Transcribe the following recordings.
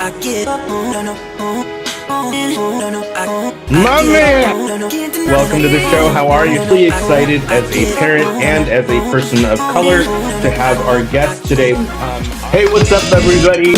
My man! Welcome to the show. How are you? Really excited as a parent and as a person of color to have our guest today. Hey, what's up, everybody?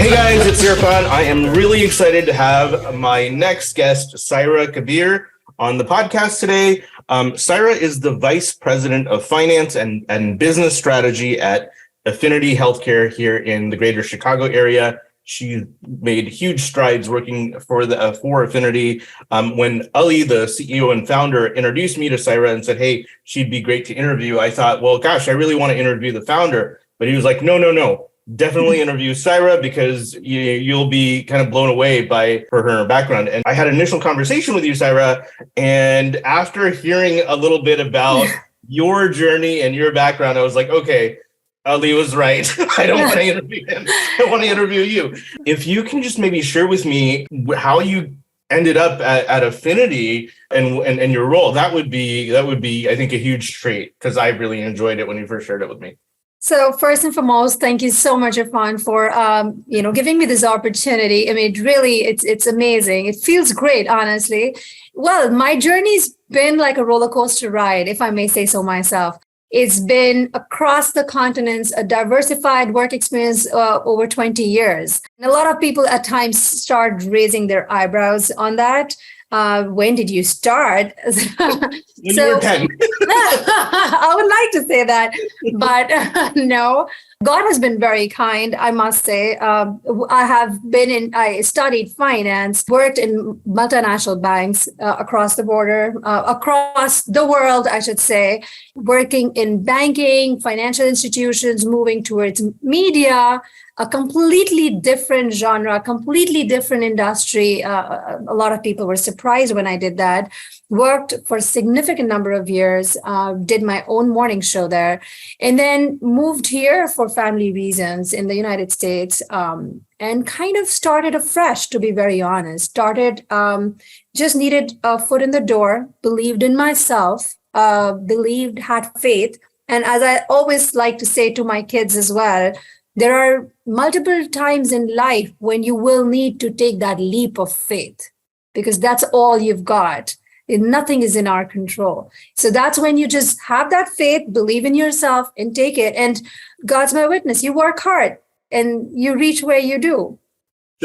Hey, guys, it's Irfan. I am really excited to have my next guest, Saira Kabir, on the podcast today. Saira is the Vice President of Finance and Business Strategy at Affinity Health Corp here in the greater Chicago area. She made huge strides working for Affinity. When Ali, the CEO and founder, introduced me to Saira and said, hey, she'd be great to interview, I thought, well, gosh, I really want to interview the founder. But he was like, no, definitely interview Saira because you'll be kind of blown away by her background. And I had an initial conversation with you, Saira, and after hearing a little bit about your journey and your background, I was like, okay, Ali was right. I don't want to interview him. I want to interview you. If you can just maybe share with me how you ended up at Affinity and your role, that would be, I think, a huge trait because I really enjoyed it when you first shared it with me. So first and foremost, thank you so much, Irfan, for giving me this opportunity. I mean, it's amazing. It feels great, honestly. Well, my journey's been like a roller coaster ride, if I may say so myself. It's been across the continents, a diversified work experience over 20 years. And a lot of people at times start raising their eyebrows on that. When did you start? When you were 10. I would like to say that, but no. God has been very kind, I must say. I studied finance, worked in multinational banks across the border, across the world, I should say, working in banking, financial institutions, moving towards media, a completely different genre, completely different industry. A lot of people were surprised when I did that. Worked for a significant number of years, did my own morning show there, and then moved here for family reasons in the United States, and kind of started afresh, to be very honest. Just needed a foot in the door, believed in myself, had faith. And as I always like to say to my kids as well, there are multiple times in life when you will need to take that leap of faith because that's all you've got. Nothing is in our control. So that's when you just have that faith, believe in yourself and take it. And God's my witness. You work hard and you reach where you do.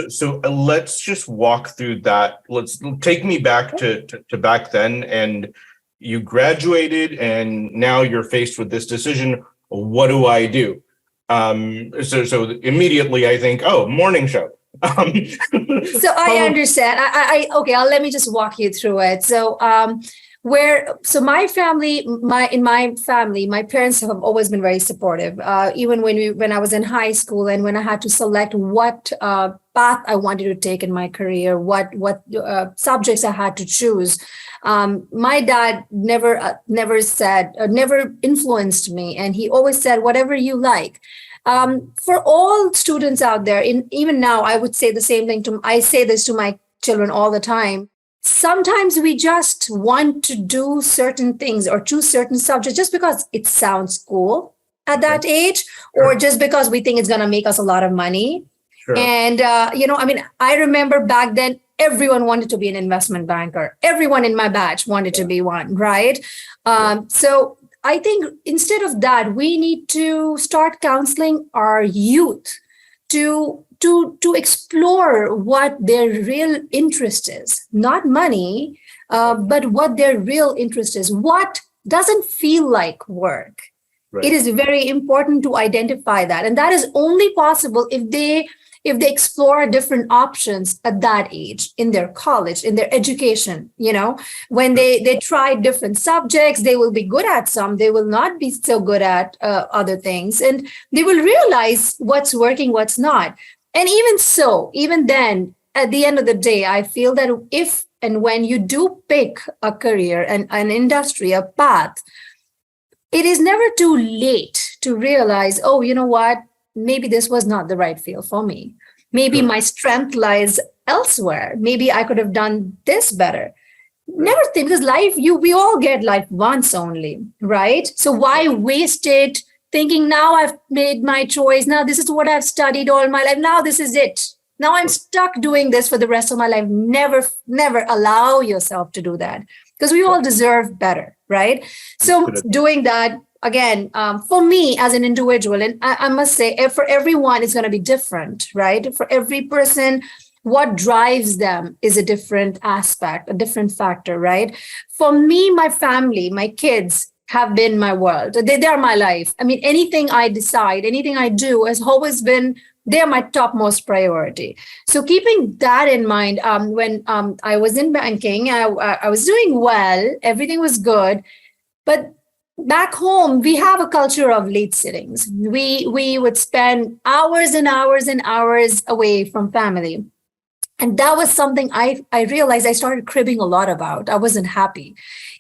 So let's just walk through that. Let's take me back to back then. And you graduated and now you're faced with this decision. What do I do? So immediately I think, morning show. So I understand. Let me just walk you through it. So my family, my parents have always been very supportive. Even when I was in high school and when I had to select what path I wanted to take in my career, what subjects I had to choose. My dad never influenced me, and he always said, whatever you like. For all students out there, even now, I would say the same thing I say this to my children all the time. Sometimes we just want to do certain things or choose certain subjects just because it sounds cool at that age, or just because we think it's going to make us a lot of money. Sure. And, I remember back then, everyone wanted to be an investment banker. Everyone in my batch wanted to be one, right? So I think instead of that, we need to start counseling our youth to explore what their real interest is, not money, but what their real interest is, what doesn't feel like work. Right. It is very important to identify that. And that is only possible if they explore different options at that age, in their college, in their education. When they try different subjects, they will be good at some, they will not be so good at other things, and they will realize what's working, what's not. And even then, at the end of the day, I feel that if and when you do pick a career and an industry, a path, it is never too late to realize, you know what? Maybe this was not the right field for me. Maybe my strength lies elsewhere. Maybe I could have done this better. Never think, because we all get life once only, right? So why waste it thinking now I've made my choice. Now this is what I've studied all my life. Now this is it. Now I'm stuck doing this for the rest of my life. Never allow yourself to do that, because we all deserve better, right? So doing that again, for me as an individual, and I must say, for everyone, it's going to be different, right? For every person, what drives them is a different aspect, a different factor, right? For me, my family, my kids have been my world. They're my life. I mean, anything I decide, anything I do has always been, they're my topmost priority. So keeping that in mind, when I was in banking, I was doing well, everything was good, but back home we have a culture of late sittings. We would spend hours and hours and hours away from family. And that was something I realized I started cribbing a lot about. I wasn't happy.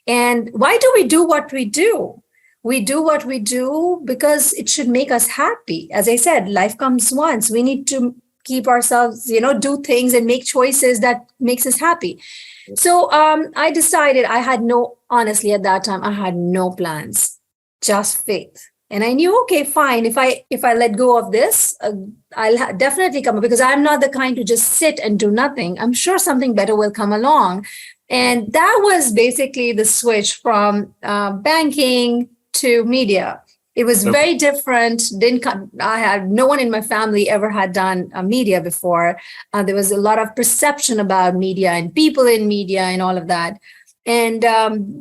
And why do we do what we do? We do what we do because it should make us happy. As I said, life comes once. We need to keep ourselves, do things and make choices that makes us happy. So I decided honestly, at that time, I had no plans, just faith. And I knew, okay, fine. If I let go of this, I'll definitely come, because I'm not the kind to just sit and do nothing. I'm sure something better will come along. And that was basically the switch from banking to media. It was very different. I had no one in my family ever had done media before. There was a lot of perception about media and people in media and all of that. And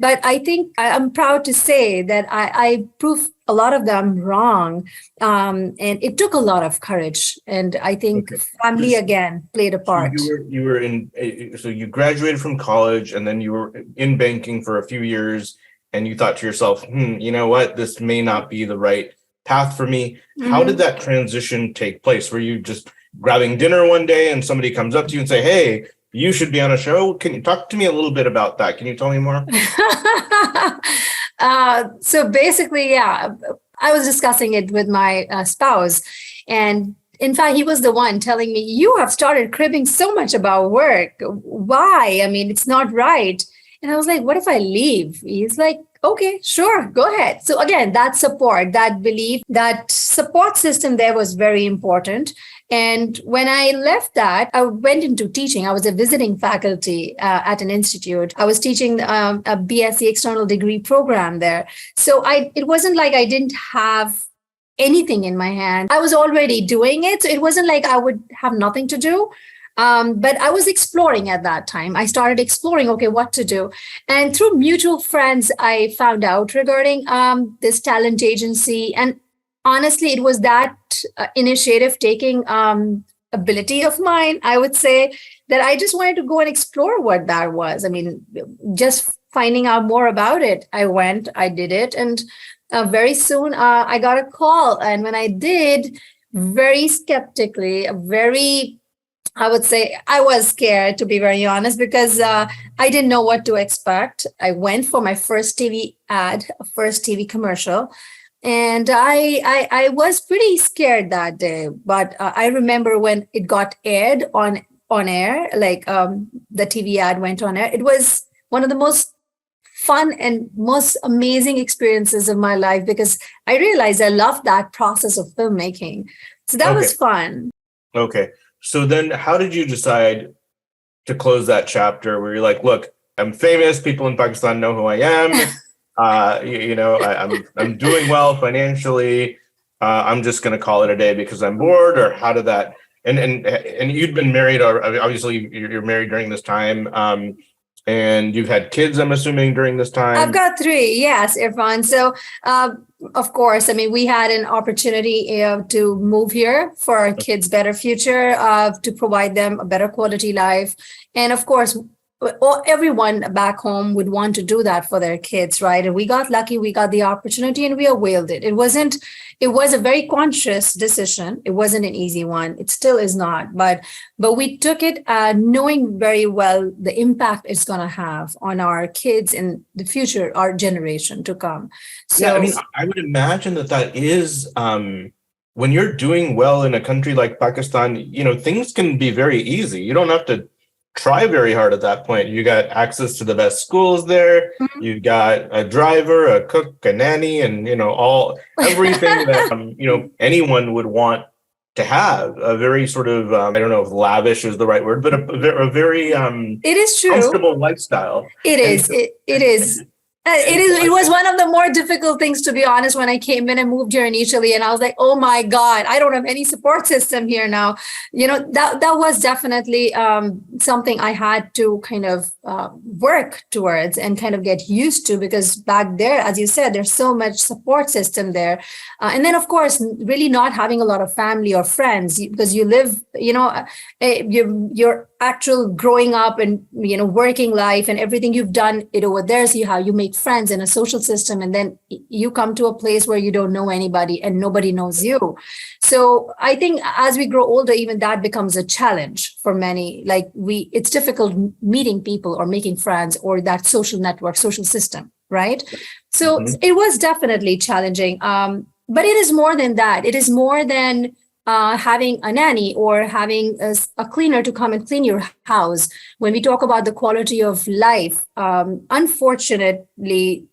but I think I'm proud to say that I proved a lot of them wrong, and it took a lot of courage. And I think family again played a part. You were in, so you graduated from college, and then you were in banking for a few years, and you thought to yourself, you know what, this may not be the right path for me. Mm-hmm. How did that transition take place? Were you just grabbing dinner one day and somebody comes up to you and say, hey, you should be on a show? Can you talk to me a little bit about that? Can you tell me more? So basically, yeah, I was discussing it with my spouse. And in fact, he was the one telling me, you have started cribbing so much about work. Why? I mean, it's not right. And I was like, what if I leave? He's like, okay, sure, go ahead. So again, that support, that belief, that support system there was very important. And when I left that, I went into teaching. I was a visiting faculty at an institute. I was teaching a BSc external degree program there. So it wasn't like I didn't have anything in my hand. I was already doing it. So it wasn't like I would have nothing to do. But I was exploring at that time. I started exploring, okay, what to do. And through mutual friends, I found out regarding this talent agency. And honestly, it was that initiative taking ability of mine, I would say, that I just wanted to go and explore what that was. I mean, just finding out more about it. I went, I did it. And very soon I got a call. And when I did, very skeptically, I would say I was scared, to be very honest, because I didn't know what to expect. I went for my first TV ad, first TV commercial, and I was pretty scared that day. But I remember when it got aired on air, like the TV ad went on air. It was one of the most fun and most amazing experiences of my life, because I realized I loved that process of filmmaking. So that was fun. Okay. So then how did you decide to close that chapter where you're like, look, I'm famous. People in Pakistan know who I am. I'm doing well financially. I'm just going to call it a day because I'm bored? Or how did that? And you'd been married, or obviously you're married during this time. And you've had kids, I'm assuming, during this time? I've got 3, yes, Irfan. So, of course, I mean, we had an opportunity to move here for our kids' better future, to provide them a better quality life. And of course, everyone back home would want to do that for their kids, right? And we got lucky, we got the opportunity, and we availed it. It was a very conscious decision. It wasn't an easy one. It still is not, but we took it knowing very well the impact it's going to have on our kids in the future, our generation to come. So, yeah, I mean, I would imagine that is, when you're doing well in a country like Pakistan, things can be very easy. You don't have to try very hard at that point. You got access to the best schools there. Mm-hmm. You got a driver, a cook, a nanny, and everything that anyone would want to have a very sort of I don't know if lavish is the right word, but a very It is true. comfortable lifestyle. It And is. so, It is. It and so is. It I was think, one of the more difficult things, to be honest, when I came in and moved here initially, and I was like, "Oh my God, I don't have any support system here now." That was definitely something I had to kind of work towards and kind of get used to, because back there, as you said, there's so much support system there, and then of course, really not having a lot of family or friends because you live, your actual growing up and working life and everything you've done it over there, so you make friends in a social system, and then you come to a place where you don't know anybody and nobody knows you. So I think as we grow older, even that becomes a challenge for many. Like it's difficult meeting people or making friends or that social network, social system, right? So Mhm. it was definitely challenging, but it is more than that. It is more than having a nanny or having a cleaner to come and clean your house. When we talk about the quality of life, unfortunately,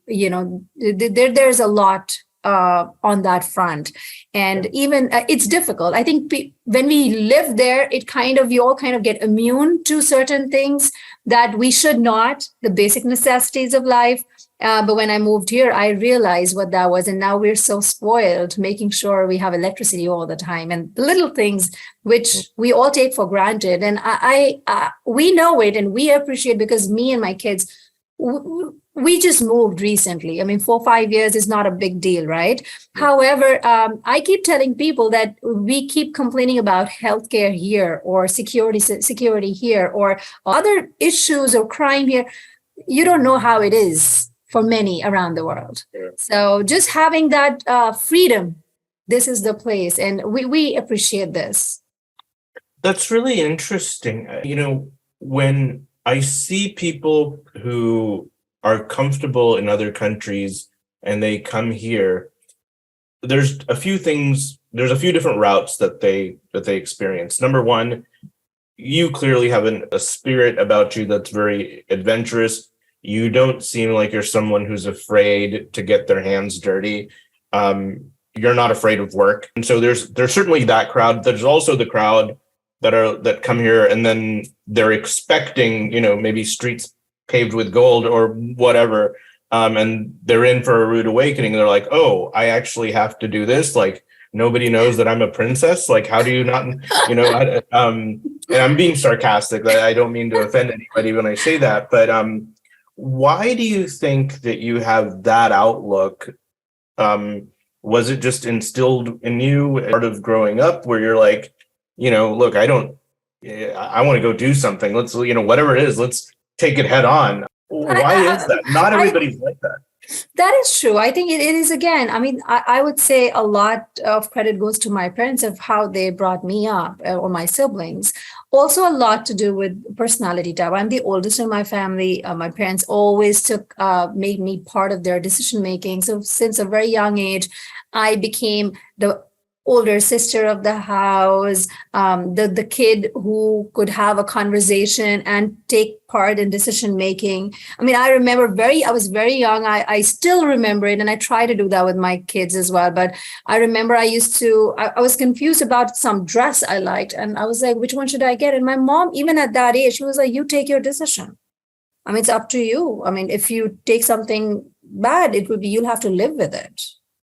there's a lot on that front, and even it's difficult. I think when we live there, we all kind of get immune to certain things that we should not, the basic necessities of life. But when I moved here, I realized what that was. And now we're so spoiled, making sure we have electricity all the time and the little things which we all take for granted. And we know it and we appreciate, because me and my kids, we just moved recently. I mean, 4 or 5 years is not a big deal, right? Yeah. However, I keep telling people that we keep complaining about healthcare here or security here or other issues or crime here. You don't know how it is for many around the world. Yeah. So just having that freedom, this is the place, and we appreciate this. That's really interesting. When I see people who are comfortable in other countries and they come here, there's a few things, there's a few different routes that they experience. Number one, you clearly have a spirit about you that's very adventurous. You don't seem like you're someone who's afraid to get their hands dirty. You're not afraid of work. And so there's certainly that crowd. There's also the crowd that come here and then they're expecting, maybe streets paved with gold or whatever. And they're in for a rude awakening. They're like, oh, I actually have to do this. Like, nobody knows that I'm a princess. Like, how do you not, and I'm being sarcastic. I don't mean to offend anybody when I say that, but why do you think that you have that outlook? Was it just instilled in you as part of growing up where you're like, look, I want to go do something. Let's, whatever it is, let's take it head on. Why is that? Not everybody's like that. That is true. I think it is, again. I mean, I would say a lot of credit goes to my parents of how they brought me up, or my siblings. Also, a lot to do with personality type. I'm the oldest in my family. My parents always made me part of their decision making. So since a very young age, I became the older sister of the house, the kid who could have a conversation and take part in decision making. I mean, I was very young. I still remember it, and I try to do that with my kids as well. But I remember I was confused about some dress I liked, and I was like, which one should I get? And my mom, even at that age, she was like, you take your decision. I mean, it's up to you. I mean, if you take something bad, you'll have to live with it.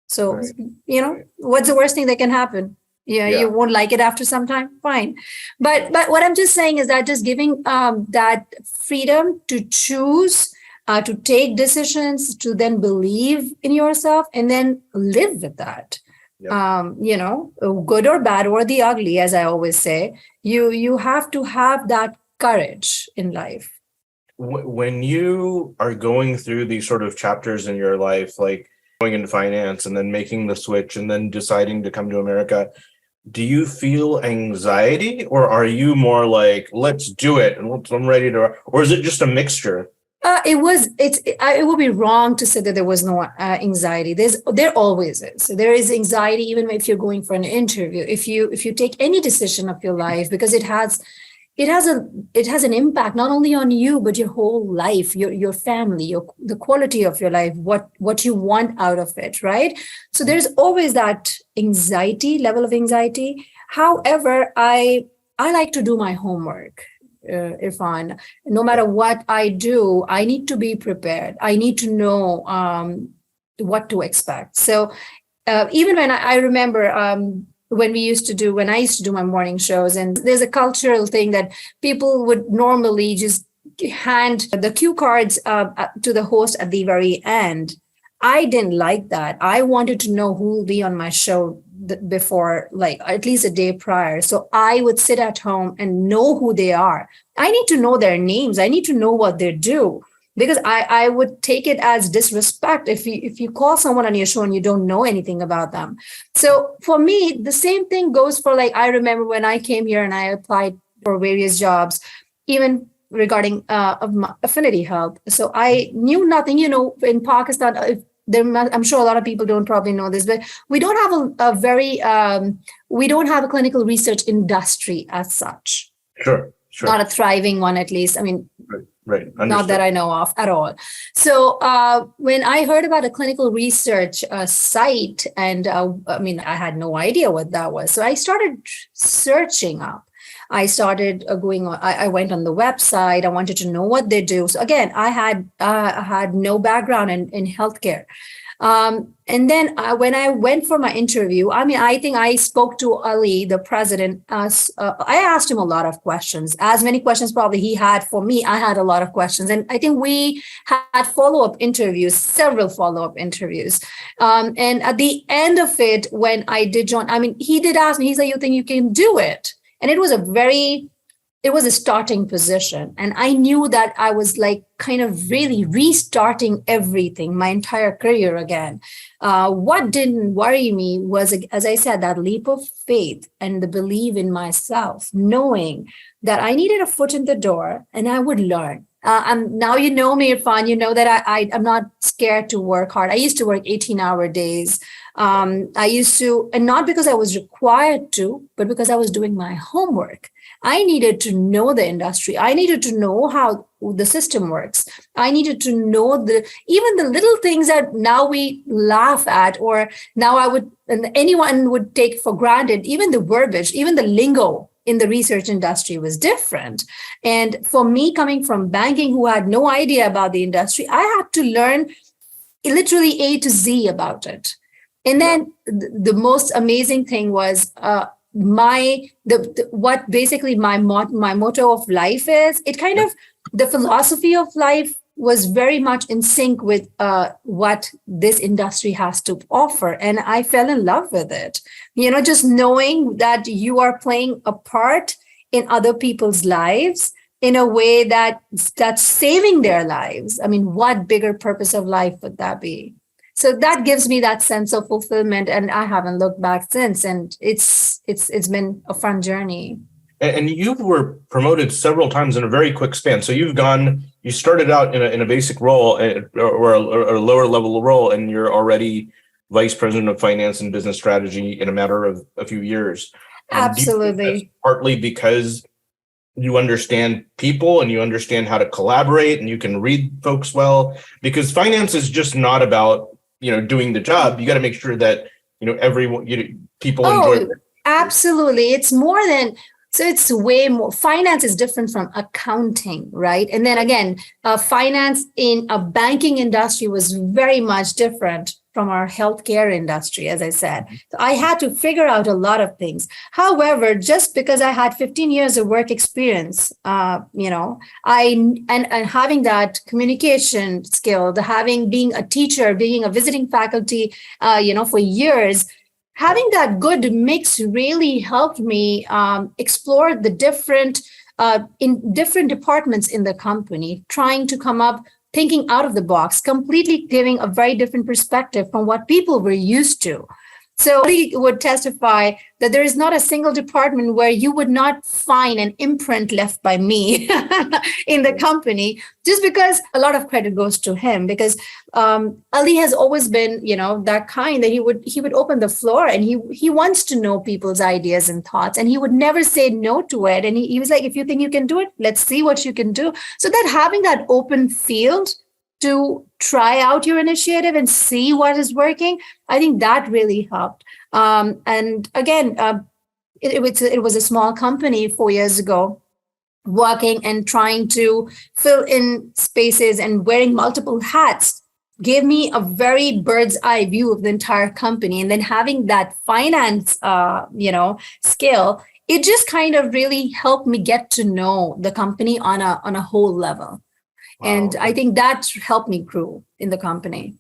So, Right. what's the worst thing that can happen? Yeah, you won't like it after some time. Fine. But what I'm just saying is that just giving that freedom to choose, to take decisions, to then believe in yourself and then live with that. Yeah. Good or bad or the ugly, as I always say, you have to have that courage in life. When you are going through these sort of chapters in your life, like going into finance and then making the switch and then deciding to come to America, do you feel anxiety, or are you more like, let's do it and I'm ready to, or is it just a mixture? It would be wrong to say that there was no anxiety. There always is. There is anxiety even if you're going for an interview. If you take any decision of your life, because it has an impact not only on you but your whole life, your family, the quality of your life, what you want out of it, right? So there's always that level of anxiety. However, I like to do my homework, Irfan. No matter what I do, I need to be prepared. I need to know what to expect. So even when I remember when I used to do my morning shows, and there's a cultural thing that people would normally just hand the cue cards to the host at the very end. I didn't like that. I wanted to know who will be on my show before, like at least a day prior. So I would sit at home and know who they are. I need to know their names. I need to know what they do, because I would take it as disrespect if you call someone on your show and you don't know anything about them. So for me, the same thing goes for, like, I remember when I came here and I applied for various jobs, even regarding Affinity Health. So I knew nothing, in Pakistan. I'm sure a lot of people don't probably know this, but we don't have we don't have a clinical research industry as such. Sure. Not a thriving one, at least. I mean, right. Not that I know of at all. So when I heard about a clinical research site, and I had no idea what that was. So I started searching up. I started going on. I went on the website. I wanted to know what they do. So again, I had no background in healthcare. And then when I went for my interview, I think I spoke to Ali, the president. I asked him a lot of questions, as many questions probably he had for me. I had a lot of questions. And I think we had several follow-up interviews. And at the end of it, when I did join, he did ask me, he said, "You think you can do it?" And it was a starting position. And I knew that I was like kind of really restarting everything, my entire career again. What didn't worry me was, as I said, that leap of faith and the belief in myself, knowing that I needed a foot in the door and I would learn. Now you know me, Irfan, you know that I'm not scared to work hard. I used to work 18-hour days. I used to, and not because I was required to, but because I was doing my homework. I needed to know the industry. I needed to know how the system works. I needed to know even the little things that now we laugh at, or now anyone would take for granted. Even the verbiage, even the lingo in the research industry was different. And for me, coming from banking, who had no idea about the industry, I had to learn literally A to Z about it. And then the most amazing thing was what basically my motto of life is. It kind of, the philosophy of life was very much in sync with what this industry has to offer. And I fell in love with it. Just knowing that you are playing a part in other people's lives in a way that's saving their lives. What bigger purpose of life would that be? So that gives me that sense of fulfillment, and I haven't looked back since. And it's been a fun journey. And you were promoted several times in a very quick span. So you started out in a basic role or a lower level role, and you're already vice president of finance and business strategy in a matter of a few years. Absolutely. Partly because you understand people and you understand how to collaborate and you can read folks well, because finance is just not about doing the job. You got to make sure that everyone, people enjoy it. Absolutely. It's more than, so it's way more. Finance is different from accounting, right? And then again, finance in a banking industry was very much different from our healthcare industry, as I said. So I had to figure out a lot of things. However, just because I had 15 years of work experience, and having that communication skill, being a teacher, being a visiting faculty, for years, having that good mix really helped me explore the different departments in the company, trying to come up, thinking out of the box, completely giving a very different perspective from what people were used to. So he would testify that there is not a single department where you would not find an imprint left by me in the company, just because a lot of credit goes to him. Because Ali has always been, that kind that he would open the floor, and he wants to know people's ideas and thoughts, and he would never say no to it. And he was like, if you think you can do it, let's see what you can do. So that having that open field to try out your initiative and see what is working, I think that really helped. And again, it was a small company 4 years ago, working and trying to fill in spaces and wearing multiple hats gave me a very bird's eye view of the entire company. And then having that finance, skill, it just kind of really helped me get to know the company on a whole level. Wow. And I think that helped me grow in the company.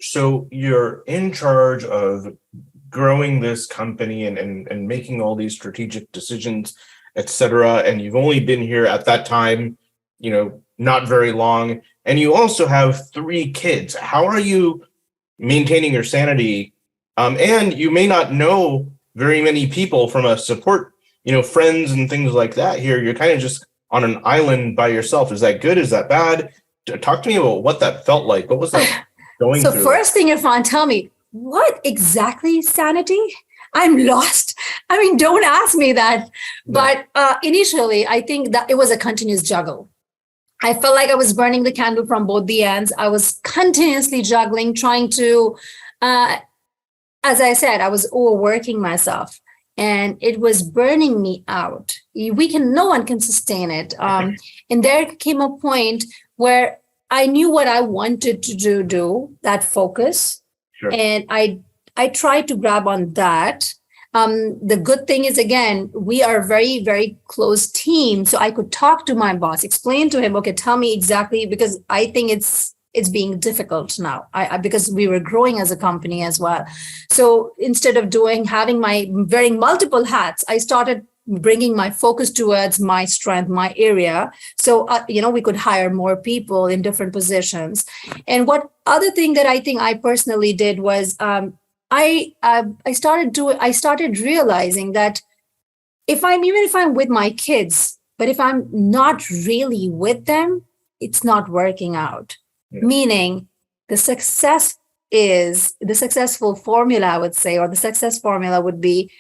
So you're in charge of growing this company and making all these strategic decisions, et cetera. And you've only been here at that time, not very long. And you also have 3 kids. How are you maintaining your sanity? And you may not know very many people from a support, friends and things like that here. You're kind of just on an island by yourself. Is that good? Is that bad? Talk to me about what that felt like. What was that going through? So first thing, Irfan, tell me, what exactly is sanity? I'm lost. I mean, don't ask me that. But initially, I think that it was a continuous juggle. I felt like I was burning the candle from both the ends. I was continuously juggling, trying to, as I said, I was overworking myself. And it was burning me out. No one can sustain it. And there came a point where I knew what I wanted to do, that focus. Sure. And I tried to grab on that. The good thing is, again, we are a very, very close team. So I could talk to my boss, explain to him, okay, tell me exactly, because I think it's being difficult now because we were growing as a company as well. So instead of wearing multiple hats, I started bringing my focus towards my strength, my area. So, we could hire more people in different positions. And what other thing that I think I personally did was I started realizing that if I'm with my kids, but if I'm not really with them, it's not working out. Yeah. Meaning the successful formula, I would say, or the success formula would be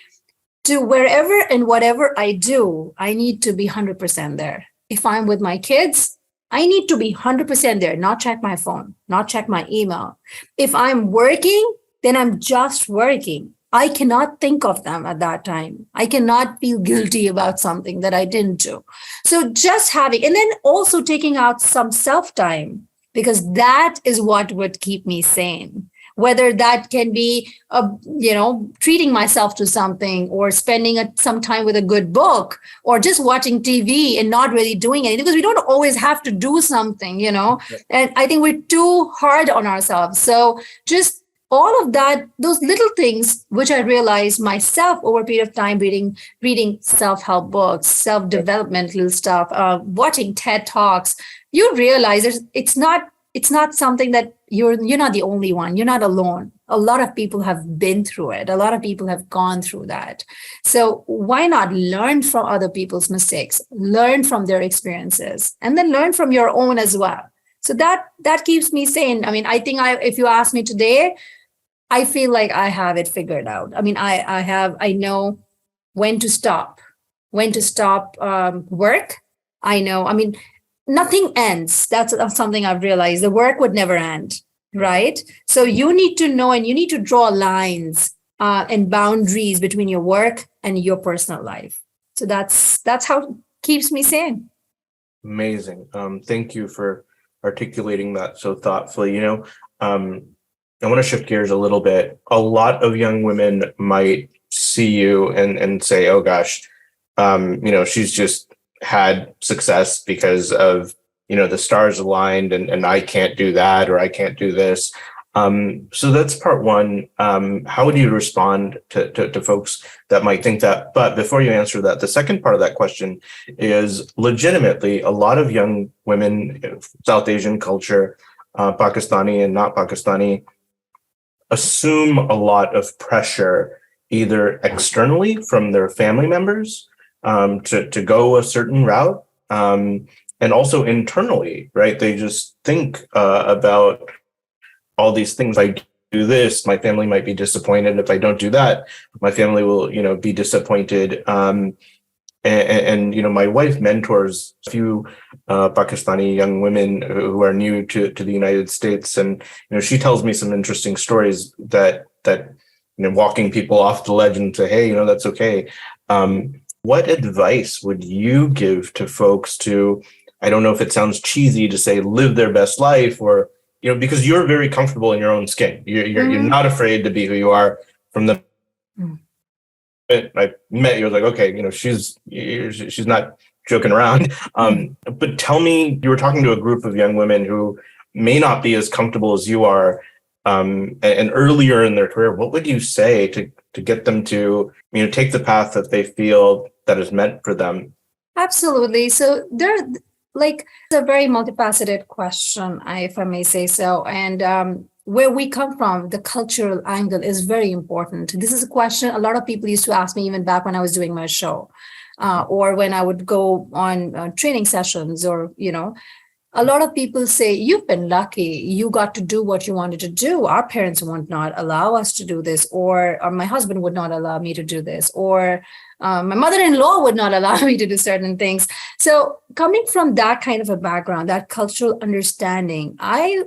to wherever and whatever I do, I need to be 100% there. If I'm with my kids, I need to be 100% there, not check my phone, not check my email. If I'm working, then I'm just working. I cannot think of them at that time. I cannot feel guilty about something that I didn't do. So just having, and then also taking out some self-time, because that is what would keep me sane. Whether that can be, treating myself to something, or spending some time with a good book, or just watching TV and not really doing anything, because we don't always have to do something, And I think we're too hard on ourselves. So just all of that, those little things, which I realized myself over a period of time, reading self-help books, self-developmental stuff, watching TED Talks, you realize it's not something that you're not the only one. You're not alone. A lot of people have been through it. A lot of people have gone through that. So why not learn from other people's mistakes, learn from their experiences, and then learn from your own as well. So that keeps me sane. I mean, I think if you ask me today, I feel like I have it figured out. I mean, I know when to stop work. Nothing ends. That's something I've realized. The work would never end, right? So you need to know, and you need to draw lines and boundaries between your work and your personal life. So that's how it keeps me sane. Amazing. Thank you for articulating that so thoughtfully. I want to shift gears a little bit. A lot of young women might see you and say, oh gosh, she's just had success because of, the stars aligned and I can't do that, or I can't do this. So that's part one. How would you respond to folks that might think that? But before you answer that, the second part of that question is legitimately a lot of young women, South Asian culture, Pakistani and not Pakistani, assume a lot of pressure, either externally from their family members to go a certain route, and also internally, right? They just think about all these things. If I do this, my family might be disappointed. If I don't do that, my family will, be disappointed. And my wife mentors a few Pakistani young women who are new to the United States, and she tells me some interesting stories that walking people off the ledge and say, hey, that's okay. What advice would you give to folks to, I don't know if it sounds cheesy to say live their best life, or because you're very comfortable in your own skin, you're not afraid to be who you are. From the I met you, I was like, okay, she's not joking around. But tell me, you were talking to a group of young women who may not be as comfortable as you are, and earlier in their career. What would you say to get them to take the path that they feel that is meant for them? Absolutely. So it's a very multifaceted question, if I may say so. And where we come from, the cultural angle is very important. This is a question a lot of people used to ask me even back when I was doing my show, or when I would go on training sessions, or, a lot of people say, you've been lucky. You got to do what you wanted to do. Our parents would not allow us to do this, or my husband would not allow me to do this, or my mother-in-law would not allow me to do certain things. So coming from that kind of a background, that cultural understanding, I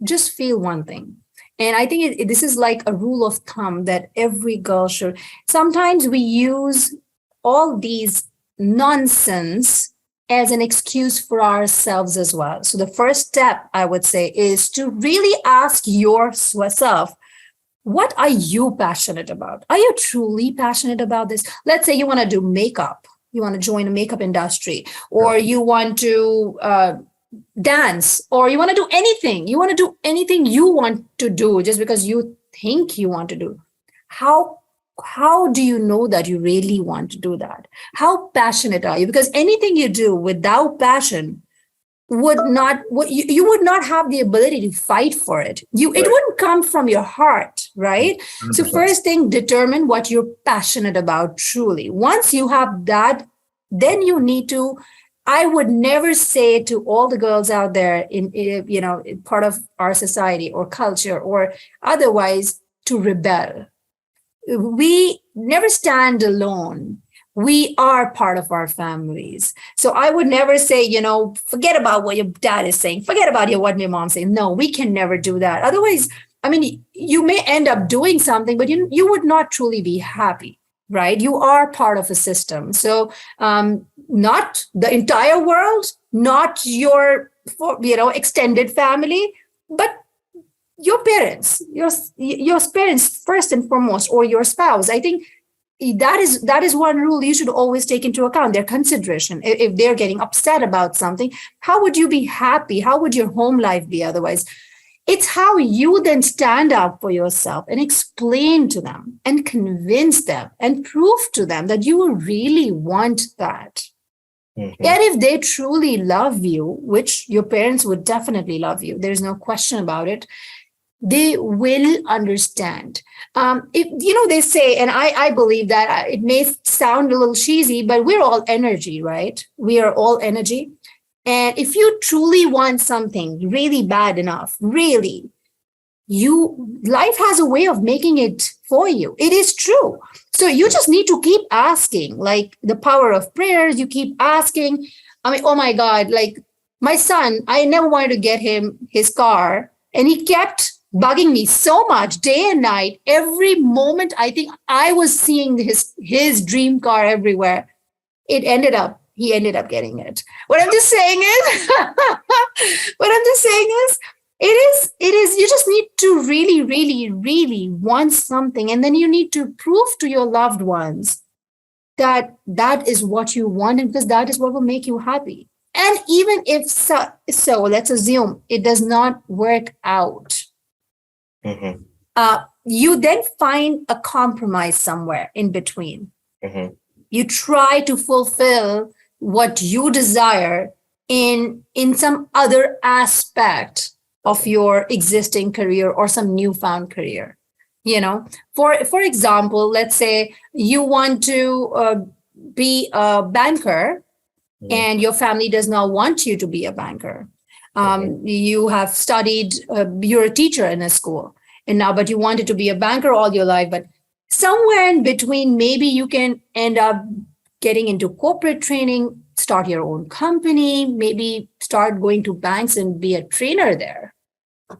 just feel one thing. And I think this is like a rule of thumb that every girl should. Sometimes we use all these nonsense as an excuse for ourselves as well. So the first step, I would say, is to really ask yourself, what are you passionate about? Are you truly passionate about this? Let's say you want to do makeup. You want to join a makeup industry, or you want to dance, or you want to do anything. You want to do anything you want to do just because you think you want to do. How do you know that you really want to do that? How passionate are you? Because anything you do without passion you would not have the ability to fight for it. It wouldn't come from your heart, right? 100%. So first thing, determine what you're passionate about truly. Once you have that, then you need to, I would never say to all the girls out there in part of our society or culture or otherwise to rebel. We never stand alone. We are part of our families. So I would never say, forget about what your dad is saying. Forget about what your mom's saying. No, we can never do that. Otherwise, you may end up doing something, but you would not truly be happy, right? You are part of a system. So not the entire world, not your extended family, but your parents, your parents first and foremost, or your spouse. I think that is one rule you should always take into account, their consideration. If they're getting upset about something, how would you be happy? How would your home life be otherwise? It's how you then stand up for yourself and explain to them and convince them and prove to them that you really want that. Mm-hmm. And if they truly love you, which your parents would definitely love you, there's no question about it, they will understand. If they say, and I believe that it may sound a little cheesy, but we're all energy, right? We are all energy. And if you truly want something really bad enough, really, life has a way of making it for you. It is true. So you just need to keep asking, like the power of prayers. You keep asking. Oh my God, like my son, I never wanted to get him his car, and he kept bugging me so much day and night. Every moment, I think I was seeing his dream car everywhere. He ended up getting it. What I'm just saying is, it is, you just need to really, really, really want something. And then you need to prove to your loved ones that is what you want, and because that is what will make you happy. And even if so let's assume it does not work out. Mm-hmm. You then find a compromise somewhere in between. Mm-hmm. You try to fulfill what you desire in some other aspect of your existing career or some newfound career. For example, let's say you want to be a banker and your family does not want you to be a banker. You have studied, you're a teacher in a school, but you wanted to be a banker all your life. But somewhere in between, maybe you can end up getting into corporate training, start your own company, maybe start going to banks and be a trainer there.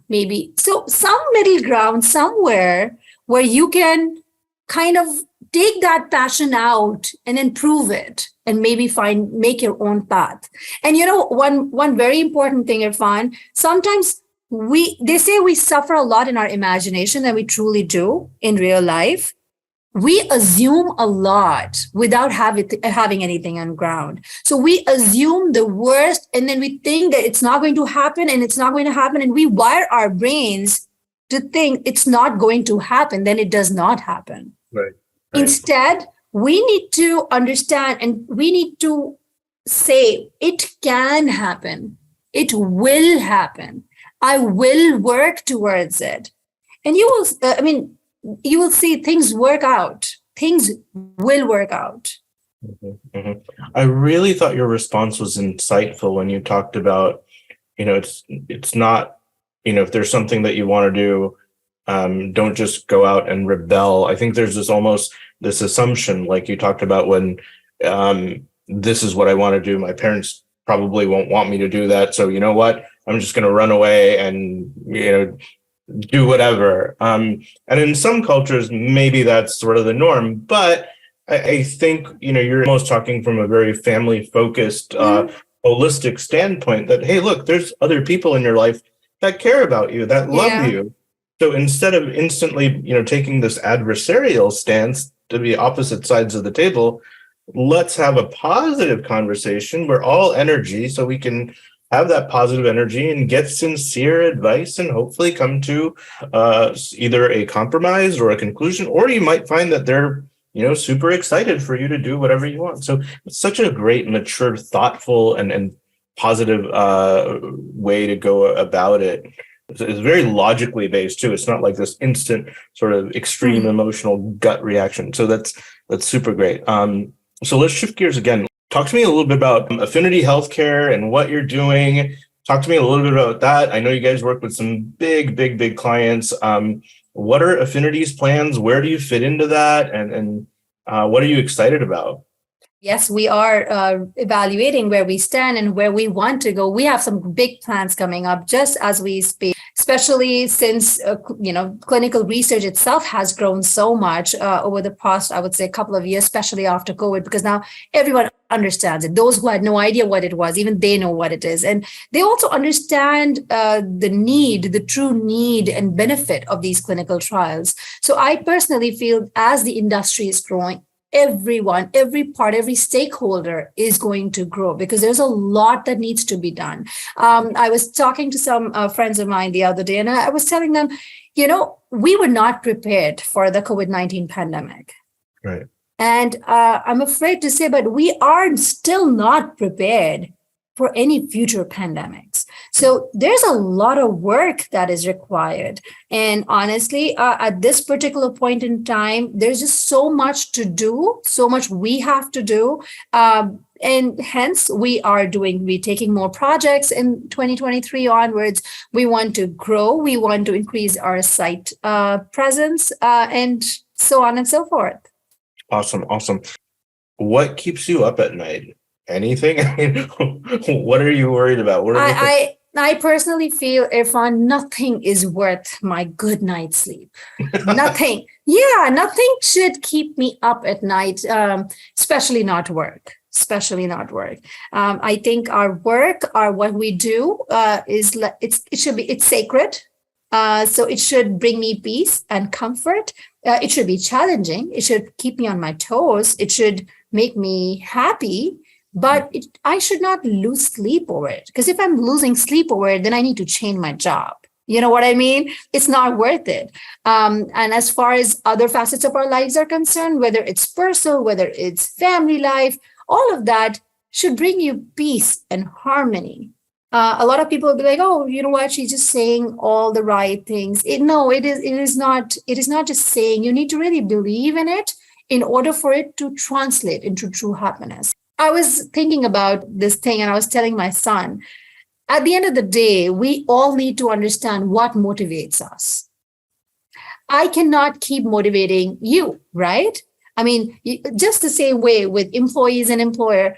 Maybe. So some middle ground somewhere where you can kind of take that passion out and improve it and maybe make your own path. And one very important thing, Irfan, sometimes they say we suffer a lot in our imagination, and we truly do in real life. We assume a lot without having anything on ground. So we assume the worst, and then we think that it's not going to happen, and it's not going to happen. And we wire our brains to think it's not going to happen, then it does not happen. Right. Instead, we need to understand, and we need to say, it can happen. It will happen. I will work towards it. And you will see things work out. Things will work out. I really thought your response was insightful when you talked about, it's not, if there's something that you want to do, don't just go out and rebel. I think there's this assumption, like you talked about, when this is what I want to do. My parents probably won't want me to do that. So you know what? I'm just going to run away and, do whatever. And in some cultures, maybe that's sort of the norm. But I think, you're almost talking from a very family focused, holistic standpoint that, hey, look, there's other people in your life that care about you, that love you. So instead of instantly, taking this adversarial stance to be opposite sides of the table, let's have a positive conversation. We're all energy, so we can have that positive energy and get sincere advice and hopefully come to either a compromise or a conclusion, or you might find that they're, super excited for you to do whatever you want. So it's such a great, mature, thoughtful, and positive way to go about it. It's very logically based too. It's not like this instant sort of extreme emotional gut reaction. So that's super great. So let's shift gears again. Talk to me a little bit about Affinity Healthcare and what you're doing. Talk to me a little bit about that. I know you guys work with some big clients. What are Affinity's plans? Where do you fit into that? And what are you excited about? Yes, we are evaluating where we stand and where we want to go. We have some big plans coming up just as we speak, especially since, clinical research itself has grown so much over the past, I would say, couple of years, especially after COVID, because now everyone understands it. Those who had no idea what it was, even they know what it is. And they also understand the true need and benefit of these clinical trials. So I personally feel as the industry is growing, everyone, every part, every stakeholder is going to grow because there's a lot that needs to be done. I was talking to some friends of mine the other day, and I was telling them, we were not prepared for the COVID-19 pandemic. Right. And I'm afraid to say, but we are still not prepared for any future pandemics. So there's a lot of work that is required. And honestly, at this particular point in time, there's just so much to do, so much we have to do. And hence, we're taking more projects in 2023 onwards. We want to grow, we want to increase our site presence, and so on and so forth. Awesome. What keeps you up at night? Anything? I mean, what are you worried about? I personally feel, Irfan, nothing is worth my good night's sleep. Nothing. Yeah, nothing should keep me up at night, especially not work. I think our work, what we do, it's sacred. So it should bring me peace and comfort. It should be challenging. It should keep me on my toes. It should make me happy. But I should not lose sleep over it. Because if I'm losing sleep over it, then I need to change my job. You know what I mean? It's not worth it. And as far as other facets of our lives are concerned, whether it's personal, whether it's family life, all of that should bring you peace and harmony. A lot of people will be like, "Oh, you know what? She's just saying all the right things." No, it is. It is not. It is not just saying. You need to really believe in it in order for it to translate into true happiness. I was thinking about this thing, and I was telling my son. At the end of the day, we all need to understand what motivates us. I cannot keep motivating you, right? I mean, just the same way with employees and employer,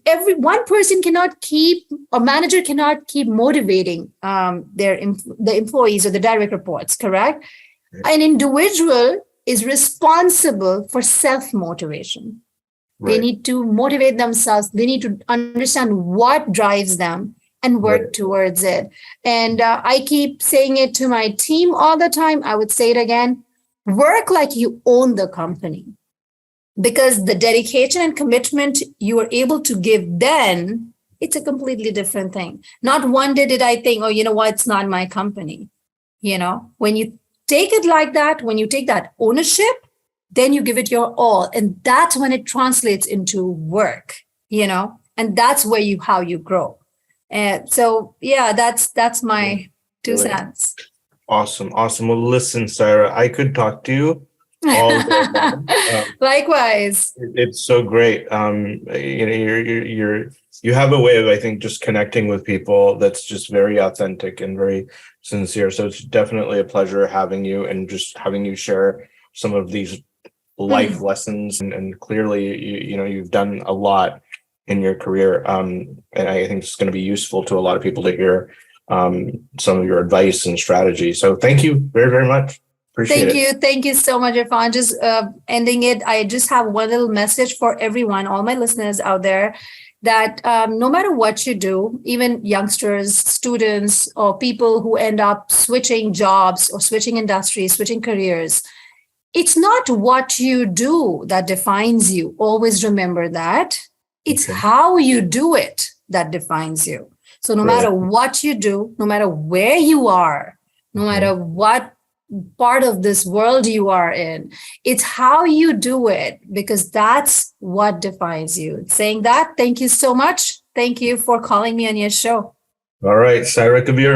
every one person cannot keep, a manager cannot keep motivating the employees or the direct reports, correct? Right. An individual is responsible for self motivation. Right. They need to motivate themselves. They need to understand what drives them and work right. towards it. And I keep saying it to my team all the time. I would say it again. Work like you own the company, because the dedication and commitment you are able to give then, it's a completely different thing. Not one day did I think, oh, you know what, it's not my company. You know, when you take it like that, when you take that ownership, then you give it your all. And that's when it translates into work, you know, and that's where how you grow. And so, yeah, that's my 2 cents. Awesome. Well, listen, Saira, I could talk to you all day long. Likewise. It's so great. You know, you have a way of, I think, just connecting with people that's just very authentic and very sincere. So it's definitely a pleasure having you and just having you share some of these life lessons. And clearly, you know, you've done a lot in your career. And I think it's going to be useful to a lot of people to hear some of your advice and strategy. So thank you very, very much. Appreciate it. Thank you so much, Irfan. Just ending it, I just have one little message for everyone, all my listeners out there, that no matter what you do, even youngsters, students, or people who end up switching jobs or switching industries, switching careers, it's not what you do that defines you. Always remember that. It's how you do it that defines you. So no matter what you do, no matter where you are, no matter what part of this world you are in, it's how you do it, because that's what defines you. Saying that, thank you so much. Thank you for calling me on your show. All right, Saira Kabir.